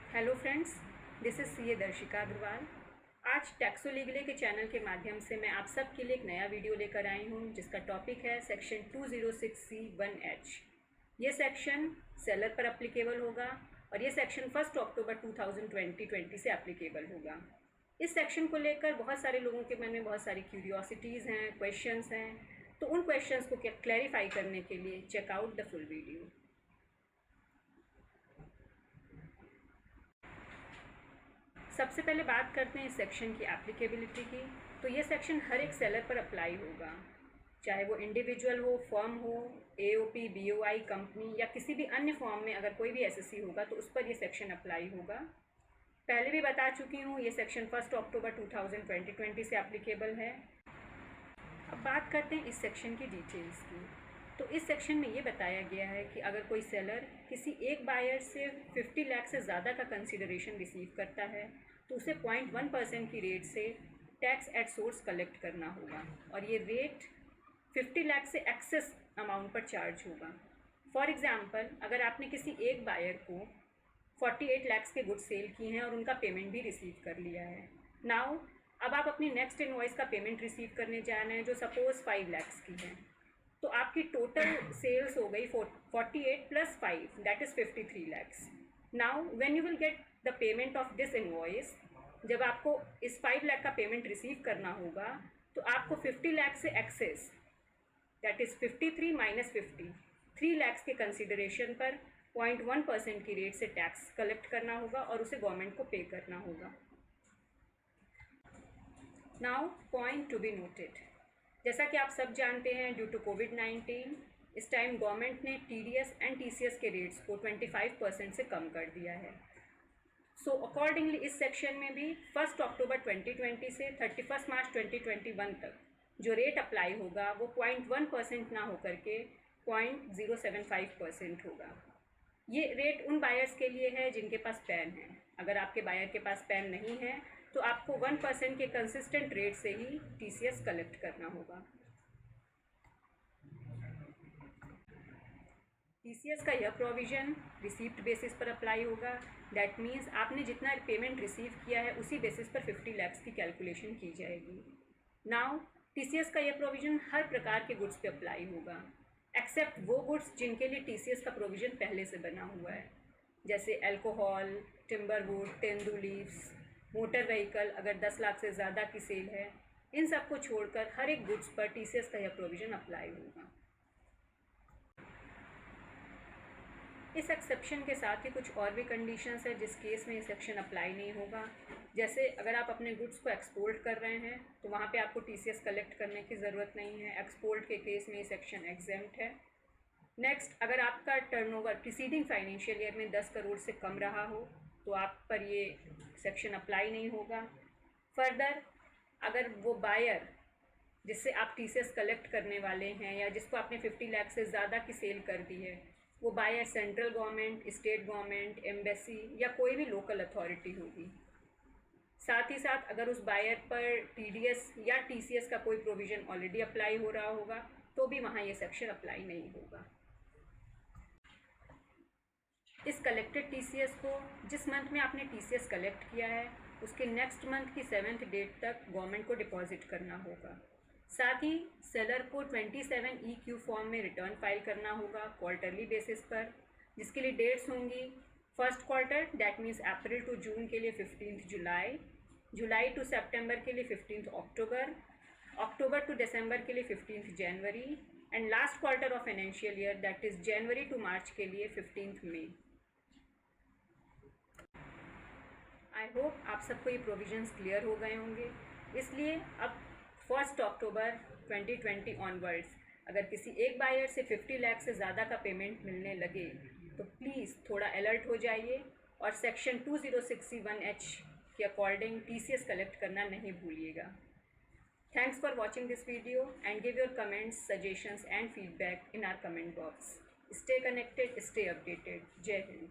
Hello friends, this is CA Darshika Agrawal. आज Taxolegally के channel के माध्यम से मैं आप सब के लिए एक नया वीडियो लेकर आई हूँ जिसका टॉपिक है सेक्शन 206C(1)H। ये सेक्शन सेलर पर एप्लीकेबल होगा और ये सेक्शन 1 अक्टूबर 2020 से एप्लीकेबल होगा। इस सेक्शन को लेकर बहुत सारे लोगों के मन में बहुत सारी क्यूरियोसिटीज़ हैं, क्वेश्चंस हैं, तो उन क्वेश्चंस को क्लैरिफाई करने के लिए चेकआउट द फुल वीडियो। सबसे पहले बात करते हैं इस सेक्शन की एप्लीकेबिलिटी की। तो ये सेक्शन हर एक सेलर पर अप्लाई होगा, चाहे वो इंडिविजुअल हो, फर्म हो, एओपी, बीओआई, कंपनी या किसी भी अन्य फॉर्म में अगर कोई भी एसएससी होगा तो उस पर ये सेक्शन अप्लाई होगा। पहले भी बता चुकी हूँ, ये सेक्शन 1 अक्टूबर 2020 से एप्लीकेबल है। अब बात करते हैं इस सेक्शन की डिटेल्स की। तो इस सेक्शन में ये बताया गया है कि अगर कोई सेलर किसी एक बायर से 50 लाख से ज़्यादा का कंसिडरेशन रिसीव करता है तो उसे 0.1% की रेट से टैक्स एट सोर्स कलेक्ट करना होगा और ये रेट 50 लाख से एक्सेस अमाउंट पर चार्ज होगा। फॉर एग्ज़ाम्पल, अगर आपने किसी एक बायर को 48 लाख के गुड्स सेल किए हैं और उनका पेमेंट भी रिसीव कर लिया है, नाउ अब आप अपनी नेक्स्ट इनवॉइस का पेमेंट रिसीव करने जा रहे हैं जो सपोज 5 लाख की है, तो आपकी टोटल सेल्स हो गई 48 + 5 that is 53 lakhs। Now when you will get the payment of this invoice, जब आपको इस 5 लाख का पेमेंट रिसीव करना होगा तो आपको 50 लाख से एक्सेस दैट इज़ 53 - 50 3 lakhs के कंसिडरेशन पर 0.1% की रेट से टैक्स कलेक्ट करना होगा और उसे गवर्नमेंट को पे करना होगा। Now point to be noted, जैसा कि आप सब जानते हैं, ड्यू टू कोविड-19 इस टाइम गवर्नमेंट ने टीडीएस एंड टीसीएस के रेट्स को 25% से कम कर दिया है। सो अकॉर्डिंगली इस सेक्शन में भी 1 अक्टूबर 2020 से 31 मार्च 2021 तक जो रेट अप्लाई होगा वो 0.1% ना होकर के 0.075% होगा। ये रेट उन बायर्स के लिए है जिनके पास पैन है। अगर आपके बायर के पास पैन नहीं है तो आपको 1% के कंसिस्टेंट रेट से ही टीसीएस कलेक्ट करना होगा। टीसीएस का यह प्रोविज़न रिसीप्ट बेसिस पर अप्लाई होगा। दैट मीन्स आपने जितना पेमेंट रिसीव किया है उसी बेसिस पर 50 लाख की कैलकुलेशन की जाएगी। नाउ टीसीएस का यह प्रोविज़न हर प्रकार के गुड्स पे अप्लाई होगा एक्सेप्ट वो गुड्स जिनके लिए टीसीएस का प्रोविज़न पहले से बना हुआ है, जैसे alcohol, timberwood, tendu leaves, motor vehicle अगर 10 लाख से ज़्यादा की सेल है, इन सब को छोड़कर हर एक गुड्स पर टीसीएस का यह प्रोविज़न अप्लाई होगा। इस एक्सेप्शन के साथ ही कुछ और भी कंडीशंस है जिस केस में ये सेक्शन अप्लाई नहीं होगा। जैसे अगर आप अपने गुड्स को एक्सपोर्ट कर रहे हैं तो वहाँ पे आपको टीसीएस कलेक्ट करने की ज़रूरत नहीं है। एक्सपोर्ट के केस में ये सेक्शन एग्जेम्प्ट है। नेक्स्ट, अगर आपका टर्नओवर प्रीसीडिंग फाइनेंशियल ईयर में 10 करोड़ से कम रहा हो तो आप पर ये सेक्शन अप्लाई नहीं होगा। फर्दर, अगर वो बायर जिससे आप टीसीएस कलेक्ट करने वाले हैं या जिसको आपने 50 लाख से ज़्यादा की सेल कर दी है, वो buyer central government, state government, embassy या कोई भी लोकल अथॉरिटी होगी। साथ ही साथ अगर उस बायर पर टीडीएस या टीसीएस का कोई प्रोविज़न ऑलरेडी अप्लाई हो रहा होगा तो भी वहाँ ये सेक्शन अप्लाई नहीं होगा। इस कलेक्टेड टीसीएस को जिस मंथ में आपने टीसीएस कलेक्ट किया है उसके नेक्स्ट मंथ की 7th डेट तक गवर्नमेंट को डिपॉजिट करना होगा। साथ ही सेलर को 27EQ फॉर्म में रिटर्न फाइल करना होगा क्वार्टरली बेसिस पर, जिसके लिए डेट्स होंगी 1st quarter that means April to June के लिए 15 जुलाई, जुलाई टू सितंबर के लिए 15 अक्टूबर, अक्टूबर टू दिसंबर के लिए 15 जनवरी and last quarter of financial year that is January to March के लिए 15 मई। आई होप आप सबको ये प्रोविजंस क्लियर हो गए होंगे। इसलिए अब 1 अक्टूबर 2020 ऑनवर्ड्स अगर किसी एक बायर से 50 लाख से ज़्यादा का पेमेंट मिलने लगे तो प्लीज़ थोड़ा अलर्ट हो जाइए और सेक्शन 206C(1)H के अकॉर्डिंग टीसीएस कलेक्ट करना नहीं भूलिएगा। Thanks for watching this video and give your comments, suggestions and feedback in our comment box. Stay connected, stay updated. जय हिंद।